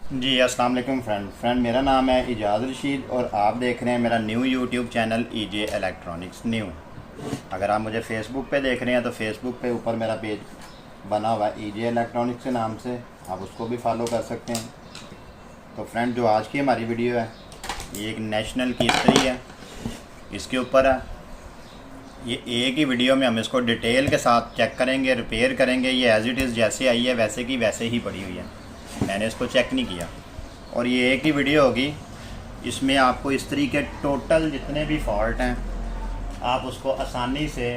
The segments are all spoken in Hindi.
जी अस्सलाम वालेकुम फ्रेंड मेरा नाम है इजाज़ रशीद और आप देख रहे हैं मेरा new YouTube channel EJ electronics new. अगर आप मुझे फ़ेसबुक पे देख रहे हैं तो फ़ेसबुक पे ऊपर मेरा पेज बना हुआ है ईजे इलेक्ट्रॉनिक्स के नाम से, आप उसको भी फॉलो कर सकते हैं। तो फ्रेंड, जो आज की हमारी वीडियो है ये एक नेशनल की इस्त्री है, इसके ऊपर है। ये एक ही वीडियो में हम इसको डिटेल के साथ चेक करेंगे, रिपेयर करेंगे। ये एज़ इट इज़ जैसे आई है वैसे की वैसे ही पड़ी हुई है, मैंने इसको चेक नहीं किया। और ये एक ही वीडियो होगी, इसमें आपको इस्त्री के टोटल जितने भी फॉल्ट हैं आप उसको आसानी से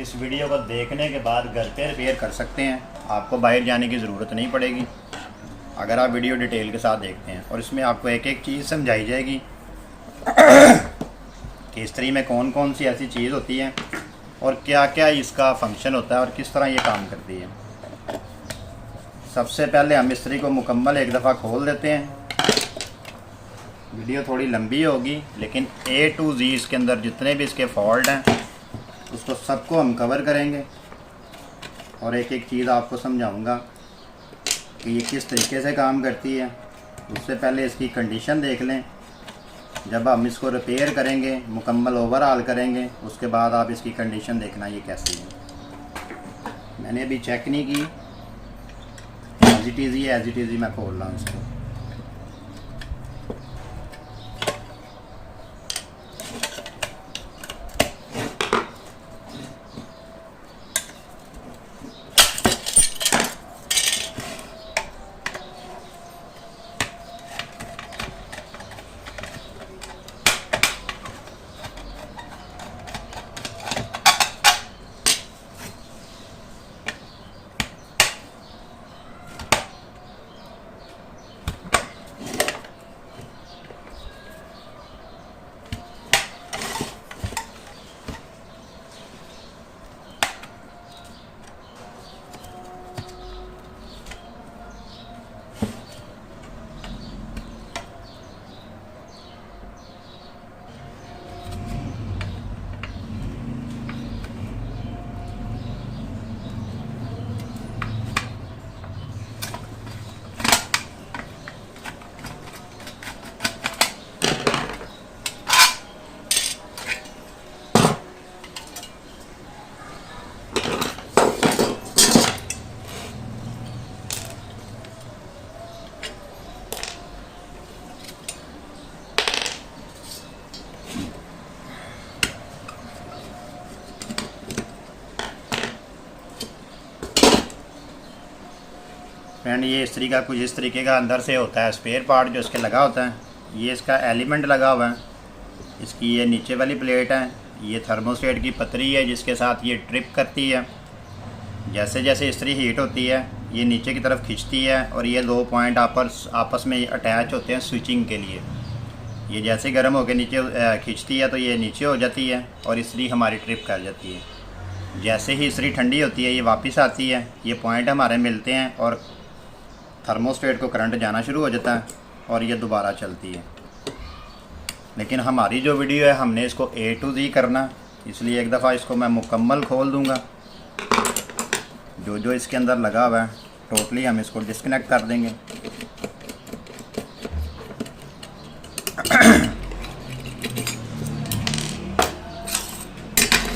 इस वीडियो को देखने के बाद घर पे रिपेयर कर सकते हैं। आपको बाहर जाने की ज़रूरत नहीं पड़ेगी अगर आप वीडियो डिटेल के साथ देखते हैं। और इसमें आपको एक एक चीज़ समझाई जाएगी कि इस्त्री में कौन कौन सी ऐसी चीज़ होती है और क्या क्या इसका फंक्शन होता है और किस तरह ये काम करती है। सबसे पहले हम इस्त्री को मुकम्मल एक दफ़ा खोल देते हैं। वीडियो थोड़ी लंबी होगी लेकिन A to Z इसके अंदर जितने भी इसके फॉल्ट हैं उसको सबको हम कवर करेंगे और एक एक चीज़ आपको समझाऊंगा कि ये किस तरीके से काम करती है। उससे पहले इसकी कंडीशन देख लें। जब हम इसको रिपेयर करेंगे, मुकम्मल ओवरऑल करेंगे, उसके बाद आप इसकी कंडीशन देखना ये कैसी है। मैंने अभी चेक नहीं की, एज इट इज़ मैं खोल रहा हूँ इसको। फ्रेंड, ये इस्त्री का कुछ इस तरीके का अंदर से होता है स्पेयर पार्ट जो इसके लगा होता है। ये इसका एलिमेंट लगा हुआ है, इसकी ये नीचे वाली प्लेट है, ये थर्मोस्टेट की पतरी है जिसके साथ ये ट्रिप करती है। जैसे जैसे इस्त्री हीट होती है ये नीचे की तरफ खींचती है और ये दो पॉइंट आपस में अटैच होते हैं स्विचिंग के लिए। ये जैसे गर्म होकर नीचे खींचती है तो ये नीचे हो जाती है और इस्त्री हमारी ट्रिप कर जाती है। जैसे ही इस्त्री ठंडी होती है ये वापस आती है, ये पॉइंट हमारे मिलते हैं और थर्मोस्टेट को करंट जाना शुरू हो जाता है और ये दोबारा चलती है। लेकिन हमारी जो वीडियो है हमने इसको A to Z करना, इसलिए एक दफ़ा इसको मैं मुकम्मल खोल दूंगा। जो जो इसके अंदर लगा हुआ है टोटली हम इसको डिस्कनेक्ट कर देंगे।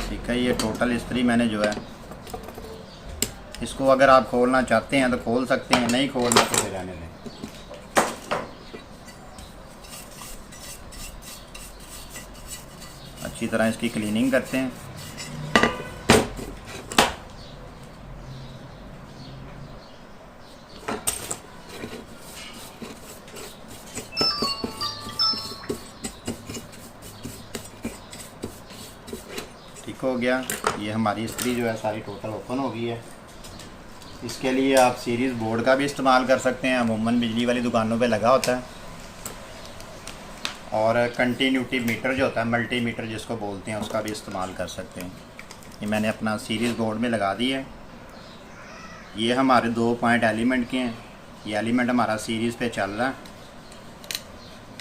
ठीक है, ये टोटल इस्त्री मैंने जो है इसको अगर आप खोलना चाहते हैं तो खोल सकते हैं, नहीं खोलना तो फिर रहने दें। अच्छी तरह इसकी क्लीनिंग करते हैं। ठीक हो गया। ये हमारी इस्त्री जो है सारी टोटल ओपन हो गई है। इसके लिए आप सीरीज़ बोर्ड का भी इस्तेमाल कर सकते हैं, अमूमन बिजली वाली दुकानों पे लगा होता है। और कंटिन्यूटी मीटर जो होता है, मल्टीमीटर जिसको बोलते हैं, उसका भी इस्तेमाल कर सकते हैं। ये मैंने अपना सीरीज़ बोर्ड में लगा दी है। ये हमारे 2 पॉइंट एलिमेंट के हैं। ये एलिमेंट हमारा सीरीज़ पे चल रहा है।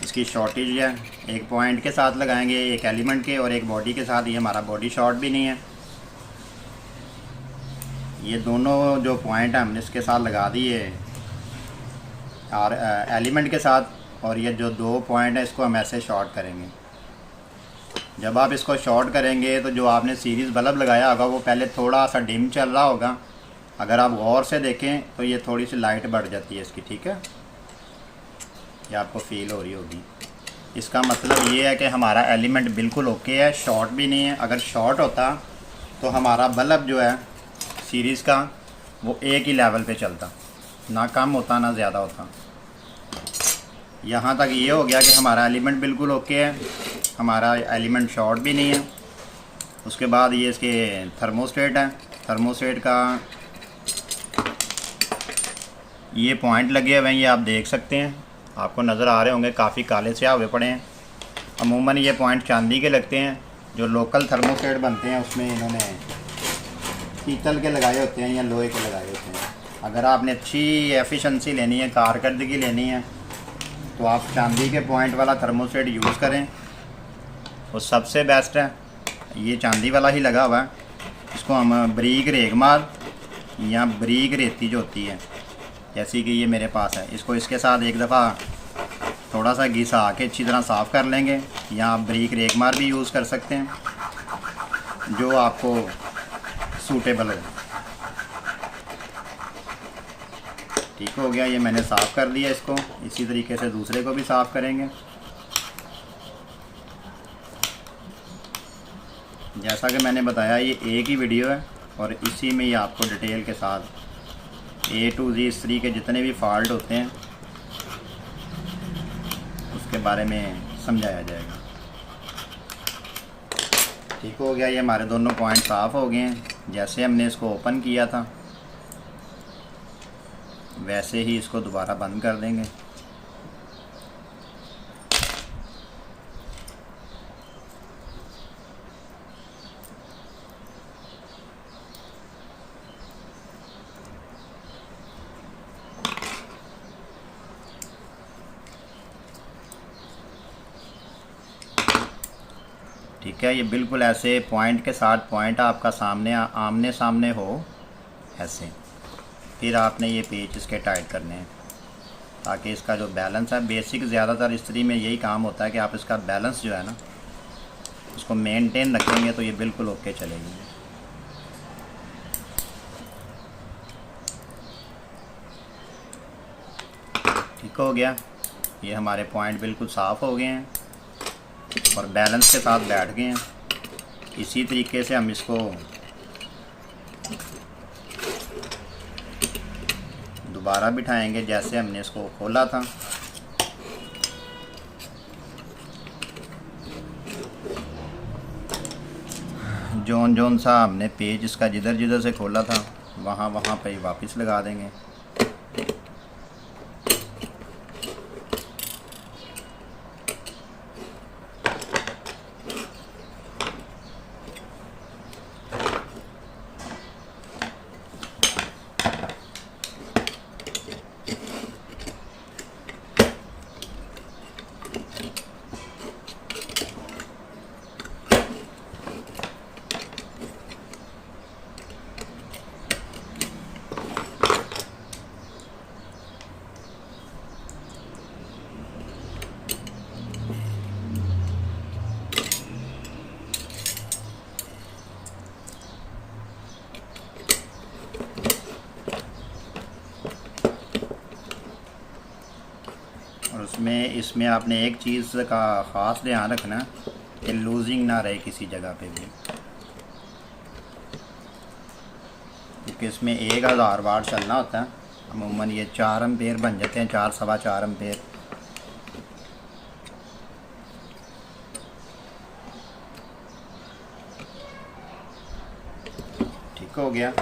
इसकी शॉर्टेज है, एक पॉइंट के साथ लगाएंगे, एक एलिमेंट के और एक बॉडी के साथ। ये हमारा बॉडी शॉर्ट भी नहीं है। ये दोनों जो पॉइंट हैं हमने इसके साथ लगा दिए और एलिमेंट के साथ, और ये जो 2 पॉइंट है इसको हम ऐसे शॉर्ट करेंगे। जब आप इसको शॉर्ट करेंगे तो जो आपने सीरीज़ बल्ब लगाया होगा वो पहले थोड़ा सा डिम चल रहा होगा। अगर आप गौर से देखें तो ये थोड़ी सी लाइट बढ़ जाती है इसकी, ठीक है, ये आपको फील हो रही होगी। इसका मतलब ये है कि हमारा एलिमेंट बिल्कुल ओके है, शॉर्ट भी नहीं है। अगर शॉर्ट होता तो हमारा बल्ब जो है सीरीज़ का वो एक ही लेवल पे चलता, ना कम होता ना ज़्यादा होता। यहाँ तक ये हो गया कि हमारा एलिमेंट बिल्कुल ओके है, हमारा एलिमेंट शॉर्ट भी नहीं है। उसके बाद ये इसके थर्मोस्टेट है, थर्मोस्टेट का ये पॉइंट लगे हुए हैं, ये आप देख सकते हैं, आपको नज़र आ रहे होंगे, काफ़ी काले से हुए पड़े हैं। अमूमन ये पॉइंट चांदी के लगते हैं। जो लोकल थर्मोस्टेट बनते हैं उसमें इन्होंने पीतल के लगाए होते हैं या लोहे के लगाए होते हैं। अगर आपने अच्छी एफिशिएंसी लेनी है, कारकर्दगी लेनी है, तो आप चांदी के पॉइंट वाला थर्मोस्टेट यूज़ करें, वो सबसे बेस्ट है। ये चांदी वाला ही लगा हुआ है। इसको हम बरीक रेगमार या बरीक रेती जो होती है, जैसी कि ये मेरे पास है, इसको इसके साथ एक दफ़ा थोड़ा सा घिसा के अच्छी तरह साफ़ कर लेंगे, या आप बरीक रेगमार भी यूज़ कर सकते हैं, जो आपको सूटेबल हो। ठीक हो गया, ये मैंने साफ़ कर दिया इसको। इसी तरीके से दूसरे को भी साफ़ करेंगे। जैसा कि मैंने बताया ये एक ही वीडियो है और इसी में ही आपको डिटेल के साथ A to Z इस्त्री के जितने भी फॉल्ट होते हैं उसके बारे में समझाया जाएगा। ठीक हो गया, ये हमारे दोनों पॉइंट साफ़ हो गए हैं। जैसे हमने इसको ओपन किया था वैसे ही इसको दोबारा बंद कर देंगे। ठीक है, ये बिल्कुल ऐसे पॉइंट के साथ पॉइंट आपका सामने आमने सामने हो ऐसे। फिर आपने ये पेच इसके टाइट करने हैं ताकि इसका जो बैलेंस है, बेसिक ज़्यादातर इस्त्री में यही काम होता है कि आप इसका बैलेंस जो है ना उसको मेंटेन रखेंगे तो ये बिल्कुल ओके चलेगी। ठीक हो गया, ये हमारे पॉइंट बिल्कुल साफ़ हो गए हैं और बैलेंस के साथ बैठ गए हैं। इसी तरीके से हम इसको दोबारा बिठाएंगे जैसे हमने इसको खोला था। जोन सा हमने पेज इसका जिधर जिधर से खोला था वहाँ पे ही वापस लगा देंगे। और इसमें आपने एक चीज़ का ख़ास ध्यान रखना कि लूजिंग ना रहे किसी जगह पे भी, क्योंकि इसमें 1000 वाट चलना होता है। अमूमन ये 4 एम्पेयर बन जाते हैं, 4 सवा 4 एम्पेयर। ठीक हो गया,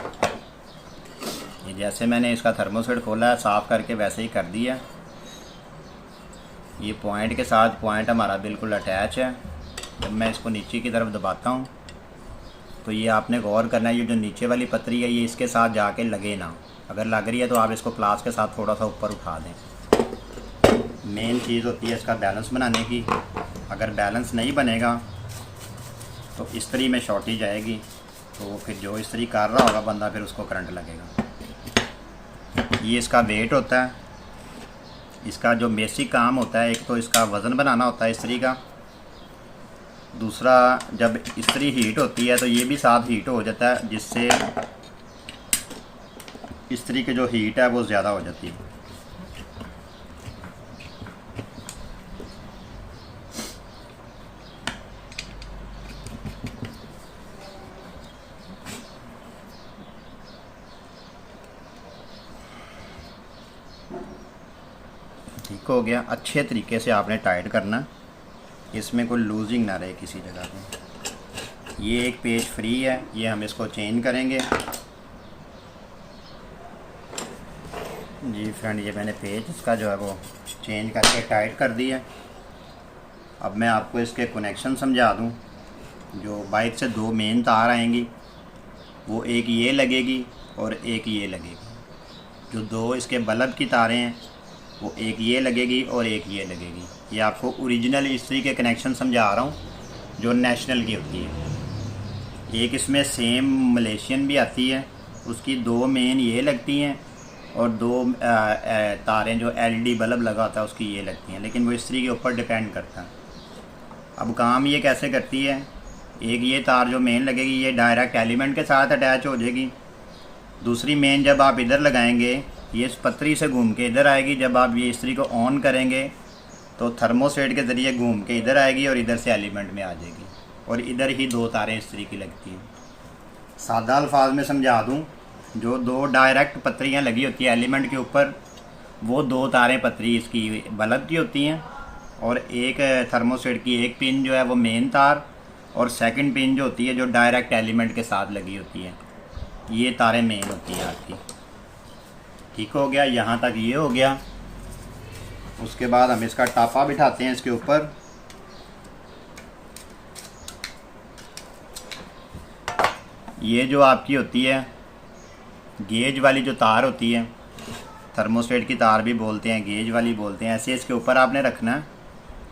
ये जैसे मैंने इसका थर्मोस्टेट खोला है साफ़ करके वैसे ही कर दिया। ये पॉइंट के साथ पॉइंट हमारा बिल्कुल अटैच है। जब मैं इसको नीचे की तरफ दबाता हूँ तो ये आपने गौर करना है, ये जो नीचे वाली पतरी है ये इसके साथ जाके लगे ना। अगर लग रही है तो आप इसको प्लास के साथ थोड़ा सा ऊपर उठा दें। मेन चीज़ होती है इसका बैलेंस बनाने की। अगर बैलेंस नहीं बनेगा तो इस्त्री में शॉर्टेज आएगी, तो फिर जो इस्त्री कर रहा होगा बंदा फिर उसको करंट लगेगा। ये इसका वेट होता है। इसका जो बेसिक काम होता है, एक तो इसका वज़न बनाना होता है इस्त्री का, दूसरा जब इस्त्री हीट होती है तो ये भी साथ हीट हो जाता है, जिससे इस्त्री की जो हीट है वो ज़्यादा हो जाती है। ठीक हो गया। अच्छे तरीके से आपने टाइट करना, इसमें कोई लूजिंग ना रहे किसी जगह पे। ये एक पेज फ्री है, ये हम इसको चेंज करेंगे। जी फ्रेंड, ये मैंने पेज इसका जो है वो चेंज करके टाइट कर दिया। अब मैं आपको इसके कनेक्शन समझा दूं। जो बाइक से दो मेन तार आएंगी, वो एक ये लगेगी और एक ये लगेगी। जो दो इसके बल्ब की तारें हैं, वो एक ये लगेगी और एक ये लगेगी। ये आपको ओरिजिनल इस्त्री के कनेक्शन समझा रहा हूँ, जो नेशनल की होती है। एक इसमें सेम मलेशियन भी आती है, उसकी दो मेन ये लगती हैं और दो तारें जो एलईडी बल्ब लगा होता है उसकी ये लगती हैं, लेकिन वो इस्त्री के ऊपर डिपेंड करता है। अब काम ये कैसे करती है, एक ये तार जो मेन लगेगी ये डायरेक्ट एलिमेंट के साथ अटैच हो जाएगी। दूसरी मेन जब आप इधर लगाएंगे, ये इस पतरी से घूम के इधर आएगी। जब आप ये इस्त्री को ऑन करेंगे तो थर्मोस्टेट के ज़रिए घूम के इधर आएगी और इधर से एलिमेंट में आ जाएगी, और इधर ही दो तारें इस्त्री की लगती हैं। सादा अल्फाज में समझा दूँ, जो दो डायरेक्ट पतरियाँ लगी होती है एलिमेंट के ऊपर, वो दो तारें पतरी इसकी बल्ब की होती हैं, और एक थर्मोस्टेट की एक पिन जो है वो मेन तार, और सेकंड पिन जो होती है जो डायरेक्ट एलिमेंट के साथ लगी होती है, ये तारें मेन होती हैं आपकी। ठीक हो गया, यहाँ तक ये हो गया। उसके बाद हम इसका टापा बिठाते हैं इसके ऊपर। ये जो आपकी होती है गेज वाली जो तार होती है, थर्मोस्टेट की तार भी बोलते हैं, गेज वाली बोलते हैं, ऐसे इसके ऊपर आपने रखना है।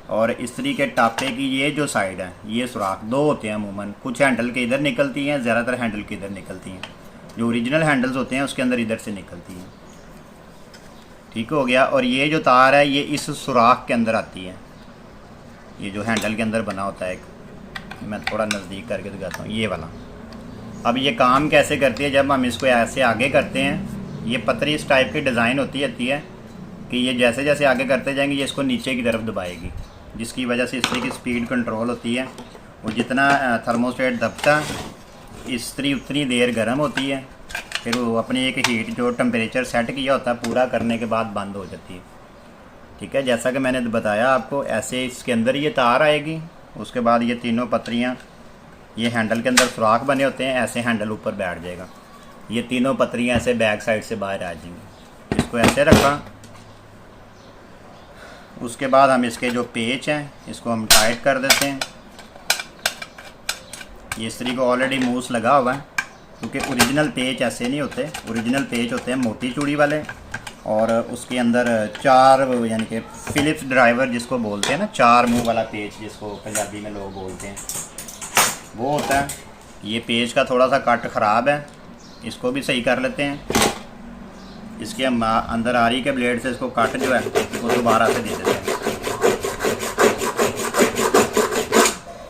और इस्त्री के टापे की ये जो साइड है, ये सुराख दो होते हैं अमूमन। कुछ हैंडल के इधर निकलती हैं, ज़्यादातर हैंडल के इधर निकलती हैं। जो ओरिजिनल हैंडल्स होते हैं उसके अंदर इधर से निकलती हैं। ठीक हो गया। और ये जो तार है ये इस सुराख के अंदर आती है, ये जो हैंडल के अंदर बना होता है एक, मैं थोड़ा नज़दीक करके दिखाता हूँ, ये वाला। अब ये काम कैसे करती है, जब हम इसको ऐसे आगे करते हैं, ये पतरी इस टाइप की डिज़ाइन होती है कि ये जैसे जैसे आगे करते जाएंगे ये इसको नीचे की तरफ दबाएगी, जिसकी वजह से इस्त्री की स्पीड कंट्रोल होती है। और जितना थर्मोस्टेट दबता इस्त्री उतनी देर गर्म होती है, फिर वो अपनी एक हीट जो टेम्परेचर सेट किया होता है पूरा करने के बाद बंद हो जाती है। ठीक है, जैसा कि मैंने बताया आपको, ऐसे इसके अंदर ये तार आएगी। उसके बाद ये तीनों पतरियाँ, ये हैंडल के अंदर सुराख बने होते हैं, ऐसे हैंडल ऊपर बैठ जाएगा। ये तीनों पतरियाँ ऐसे बैक साइड से बाहर आ जाएंगी। इसको ऐसे रखा। उसके बाद हम इसके जो पेच हैं इसको हम टाइट कर देते हैं। ये इस्त्री को ऑलरेडी मूस लगा हुआ है, क्योंकि ओरिजिनल पेच ऐसे नहीं होते। ओरिजिनल पेच होते हैं मोटी चूड़ी वाले, और उसके अंदर चार, यानी कि फिलिप्स ड्राइवर जिसको बोलते हैं ना, चार मुंह वाला पेच जिसको पंजाबी में लोग बोलते हैं, वो होता है। ये पेच का थोड़ा सा कट ख़राब है, इसको भी सही कर लेते हैं। इसके हम अंदर आरी के ब्लेड से इसको कट जो है वो दोबारा से दे देते हैं,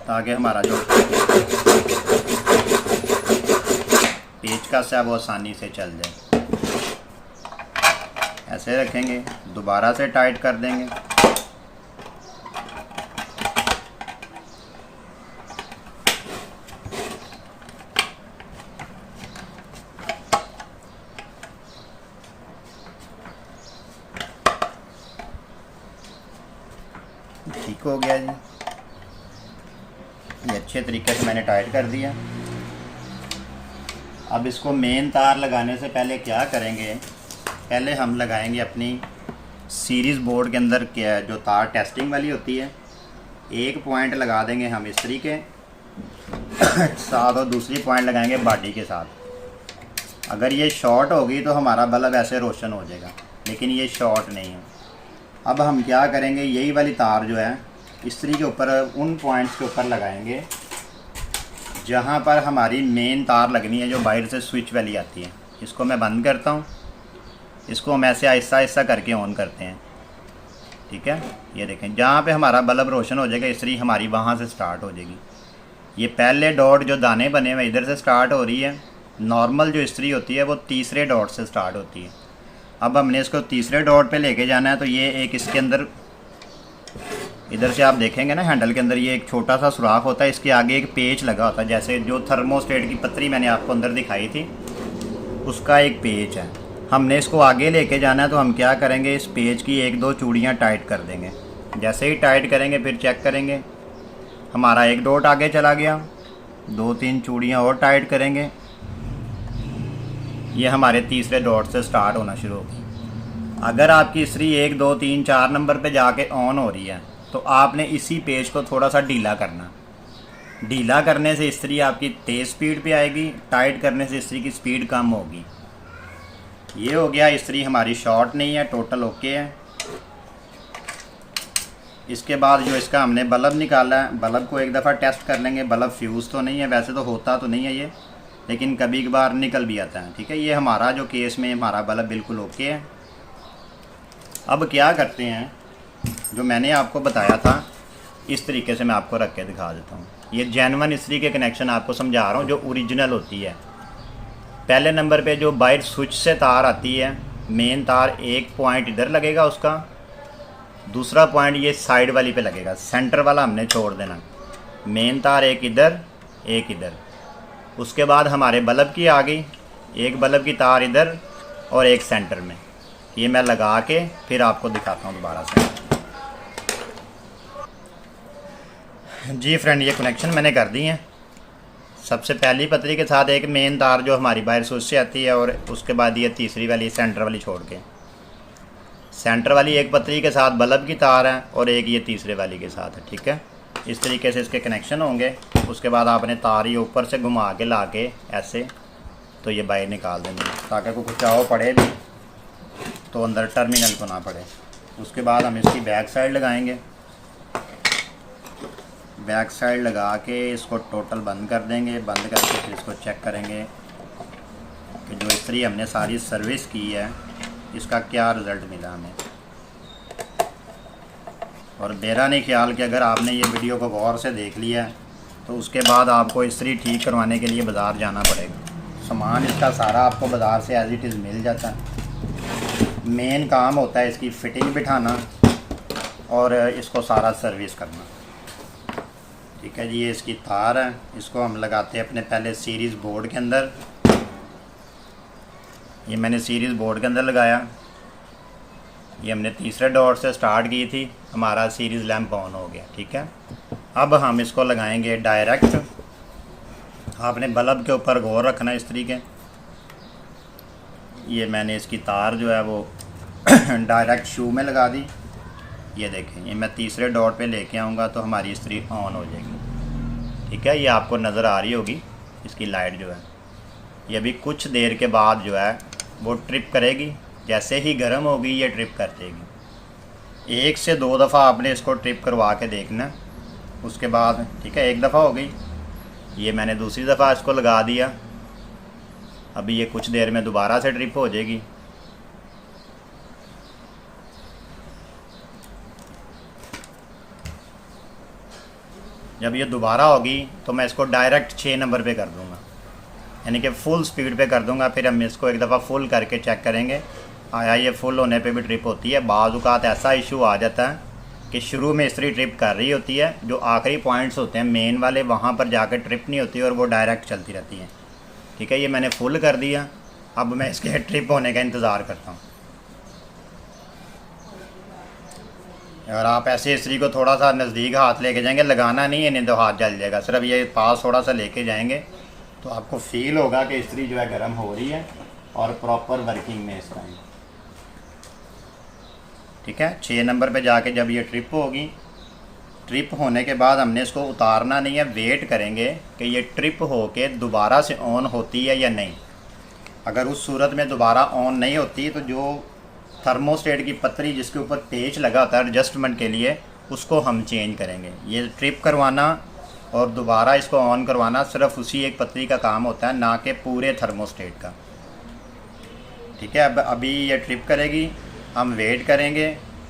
ताकि हमारा जो पेचकस है वो आसानी से चल जाए। ऐसे रखेंगे, दोबारा से टाइट कर देंगे। ठीक हो गया जी, ये अच्छे तरीके से मैंने टाइट कर दिया। अब इसको मेन तार लगाने से पहले क्या करेंगे, पहले हम लगाएंगे अपनी सीरीज़ बोर्ड के अंदर क्या जो तार टेस्टिंग वाली होती है, एक पॉइंट लगा देंगे हम इस्त्री के साथ और दूसरी पॉइंट लगाएंगे बॉडी के साथ। अगर ये शॉर्ट होगी तो हमारा बल्ब ऐसे रोशन हो जाएगा, लेकिन ये शॉर्ट नहीं है। अब हम क्या करेंगे, यही वाली तार जो है इस्त्री के ऊपर उन पॉइंट्स के ऊपर लगाएंगे जहाँ पर हमारी मेन तार लगनी है, जो बाहर से स्विच वाली आती है। इसको मैं बंद करता हूँ, इसको हम ऐसे आहिस्ता आहिस्ता करके ऑन करते हैं। ठीक है, ये देखें जहाँ पे हमारा बल्ब रोशन हो जाएगा इस्त्री हमारी वहाँ से स्टार्ट हो जाएगी। ये पहले डॉट जो दाने बने हुए इधर से स्टार्ट हो रही है। नॉर्मल जो इस्त्री होती है वो तीसरे डॉट से स्टार्ट होती है। अब हमने इसको तीसरे डॉट पे लेके जाना है, तो ये एक इसके अंदर इधर से आप देखेंगे ना हैंडल के अंदर ये एक छोटा सा सुराख होता है, इसके आगे एक पेच लगा होता है, जैसे जो थर्मोस्टेट की पतरी मैंने आपको अंदर दिखाई थी उसका एक पेच है। हमने इसको आगे लेके जाना है, तो हम क्या करेंगे, इस पेच की एक दो चूड़ियाँ टाइट कर देंगे। जैसे ही टाइट करेंगे फिर चेक करेंगे, हमारा एक डॉट आगे चला गया, दो तीन चूड़ियाँ और टाइट करेंगे, ये हमारे तीसरे डॉट से स्टार्ट होना शुरू होगी। अगर आपकी इस्त्री 1 2 3 4 नंबर पे जाके ऑन हो रही है तो आपने इसी पेज को थोड़ा सा ढीला करना। ढीला करने से इस्त्री आपकी तेज़ स्पीड पे आएगी, टाइट करने से इस्त्री की स्पीड कम होगी। ये हो गया, इस्त्री हमारी शॉर्ट नहीं है, टोटल ओके है। इसके बाद जो इसका हमने बल्ब निकाला है, बल्ब को एक दफ़ा टेस्ट कर लेंगे। बल्ब फ्यूज़ तो नहीं है, वैसे तो होता तो नहीं है ये, लेकिन कभी कभार निकल भी आता है। ठीक है, ये हमारा जो केस में हमारा बल्ब बिल्कुल ओके है। अब क्या करते हैं, जो मैंने आपको बताया था इस तरीके से मैं आपको रख के दिखा देता हूँ। ये जेन्युइन इस्त्री के कनेक्शन आपको समझा रहा हूँ जो ओरिजिनल होती है। पहले नंबर पे जो बाहर स्विच से तार आती है, मेन तार एक पॉइंट इधर लगेगा उसका, दूसरा पॉइंट ये साइड वाली पे लगेगा, सेंटर वाला हमने छोड़ देना। मेन तार एक इधर एक इधर। उसके बाद हमारे बल्ब की आ गई, एक बल्ब की तार इधर और एक सेंटर में। ये मैं लगा के फिर आपको दिखाता हूँ दोबारा से। जी फ्रेंड, ये कनेक्शन मैंने कर दी है। सबसे पहली पतरी के साथ एक मेन तार जो हमारी बाहर स्विच से आती है, और उसके बाद ये तीसरी वाली सेंटर वाली छोड़ के, सेंटर वाली एक पतरी के साथ बल्ब की तार है और एक ये तीसरे वाली के साथ है। ठीक है, इस तरीके से इसके कनेक्शन होंगे। उसके बाद आपने तार ये ऊपर से घुमा के ला के ऐसे तो ये बाहर निकाल देंगे, ताकि कोई खिंचाव पड़े भी तो अंदर टर्मिनल को ना पड़े। उसके बाद हम इसकी बैक साइड लगाएंगे। बैक साइड लगा के इसको टोटल बंद कर देंगे। बंद करके फिर इसको चेक करेंगे कि जो इस्त्री हमने सारी सर्विस की है इसका क्या रिज़ल्ट मिला हमें। और मेरा नहीं ख्याल कि अगर आपने ये वीडियो को गौर से देख लिया है तो उसके बाद आपको इस्त्री ठीक करवाने के लिए बाज़ार जाना पड़ेगा। सामान इसका सारा आपको बाज़ार से एज़ इट इज़ मिल जाता है। मेन काम होता है इसकी फ़िटिंग बिठाना और इसको सारा सर्विस करना। ठीक है जी, ये इसकी तार है, इसको हम लगाते हैं अपने पहले सीरीज़ बोर्ड के अंदर। ये मैंने सीरीज़ बोर्ड के अंदर लगाया। ये हमने तीसरे डॉट से स्टार्ट की थी, हमारा सीरीज़ लैंप ऑन हो गया। ठीक है, अब हम इसको लगाएंगे डायरेक्ट। आपने बल्ब के ऊपर गौर रखना इस तरीके। ये मैंने इसकी तार जो है वो डायरेक्ट शू में लगा दी। ये देखें, ये मैं तीसरे डॉट पे लेके आऊँगा तो हमारी इस्त्री ऑन हो जाएगी। ठीक है, ये आपको नज़र आ रही होगी इसकी लाइट जो है। ये भी कुछ देर के बाद जो है वो ट्रिप करेगी। जैसे ही गर्म होगी ये ट्रिप कर देगी। 1 से 2 दफ़ा आपने इसको ट्रिप करवा के देखना। उसके बाद ठीक है, 1 दफ़ा हो गई, ये मैंने दूसरी दफ़ा इसको लगा दिया। अभी ये कुछ देर में दोबारा से ट्रिप हो जाएगी। जब ये दोबारा होगी तो मैं इसको डायरेक्ट 6 नंबर पे कर दूंगा, यानी कि फुल स्पीड पे कर दूंगा। फिर हम इसको एक दफ़ा फुल करके चेक करेंगे आया ये फुल होने पे भी ट्रिप होती है। बाज़ औक़ात ऐसा इशू आ जाता है कि शुरू में इस्त्री ट्रिप कर रही होती है, जो आखिरी पॉइंट्स होते हैं मेन वाले वहाँ पर जाकर ट्रिप नहीं होती और वो डायरेक्ट चलती रहती है। ठीक है, ये मैंने फुल कर दिया। अब मैं इसके ट्रिप होने का इंतज़ार करता हूँ। और आप ऐसे इस्त्री को थोड़ा सा नज़दीक हाथ लेके जाएंगे, लगाना नहीं है, नहीं तो हाथ जल जाएगा। सिर्फ ये पास थोड़ा सा लेके जाएंगे तो आपको फील होगा कि इस्त्री जो है गर्म हो रही है और प्रॉपर वर्किंग में इस टाइम। ठीक है, 6 नंबर पे जाके जब ये ट्रिप होगी, ट्रिप होने के बाद हमने इसको उतारना नहीं है, वेट करेंगे कि ये ट्रिप होके दोबारा से ऑन होती है या नहीं। अगर उस सूरत में दोबारा ऑन नहीं होती तो जो थर्मोस्टेट की पतरी जिसके ऊपर पेच लगा होता है एडजस्टमेंट के लिए, उसको हम चेंज करेंगे। ये ट्रिप करवाना और दोबारा इसको ऑन करवाना सिर्फ उसी एक पतरी का काम होता है, ना कि पूरे थर्मोस्टेट का। ठीक है, अब अभी ये ट्रिप करेगी, हम वेट करेंगे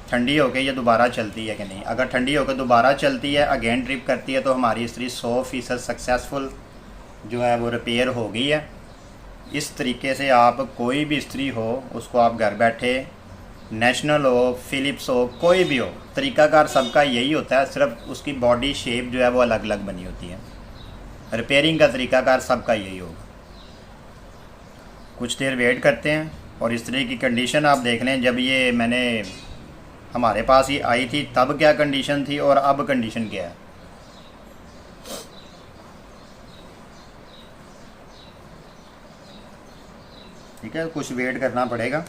ठंडी होकर ये दोबारा चलती है कि नहीं। अगर ठंडी होकर दोबारा चलती है, अगेन ट्रिप करती है, तो हमारी इस्त्री 100% सक्सेसफुल जो है वो रिपेयर हो गई है। इस तरीके से आप कोई भी इस्त्री हो उसको आप घर बैठे, नेशनल हो, फ़िलिप्स हो, कोई भी हो, तरीक़ाकार सबका यही होता है, सिर्फ उसकी बॉडी शेप जो है वो अलग अलग बनी होती है। रिपेयरिंग का तरीक़ाकार सबका यही होगा। कुछ देर वेट करते हैं और इस्त्री की कंडीशन आप देख लें। जब ये मैंने हमारे पास ही आई थी तब क्या कंडीशन थी और अब कंडीशन क्या है। ठीक है, कुछ वेट करना पड़ेगा।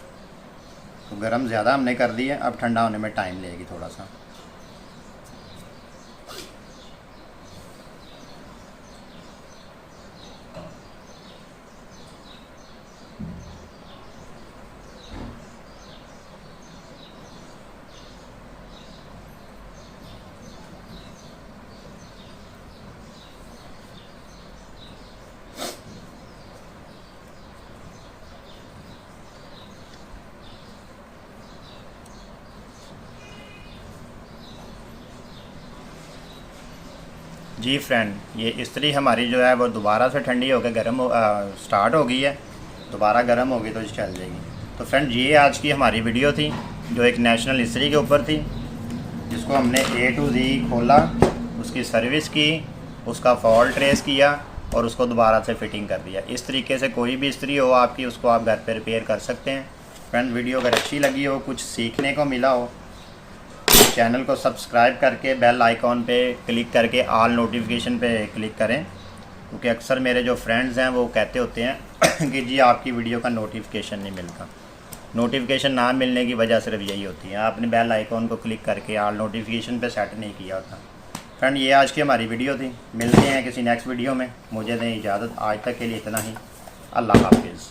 तो गर्म ज़्यादा हमने कर दी है, अब ठंडा होने में टाइम लगेगी थोड़ा सा। जी फ्रेंड, ये इस्त्री हमारी जो है वो दोबारा से ठंडी होकर गर्म स्टार्ट हो गई है। दोबारा गर्म होगी तो चल जाएगी। तो फ्रेंड, ये आज की हमारी वीडियो थी जो एक नेशनल इस्त्री के ऊपर थी, जिसको हमने A to Z खोला, उसकी सर्विस की, उसका फॉल्ट ट्रेस किया और उसको दोबारा से फिटिंग कर दिया। इस तरीके से कोई भी इस्त्री हो आपकी, उसको आप घर पे रिपेयर कर सकते हैं। फ्रेंड, वीडियो अगर अच्छी लगी हो, कुछ सीखने को मिला हो, चैनल को सब्सक्राइब करके बेल आइकॉन पे क्लिक करके ऑल नोटिफिकेशन पे क्लिक करें, क्योंकि अक्सर मेरे जो फ्रेंड्स हैं वो कहते होते हैं कि जी आपकी वीडियो का नोटिफिकेशन नहीं मिलता। नोटिफिकेशन ना मिलने की वजह सिर्फ यही होती है, आपने बेल आइकॉन को क्लिक करके ऑल नोटिफिकेशन पे सेट नहीं किया होता। फ्रेंड, ये आज की हमारी वीडियो थी। मिलते हैं किसी नेक्स्ट वीडियो में। मुझे दें इजाज़त, आज तक के लिए इतना ही। अल्लाह हाफिज़।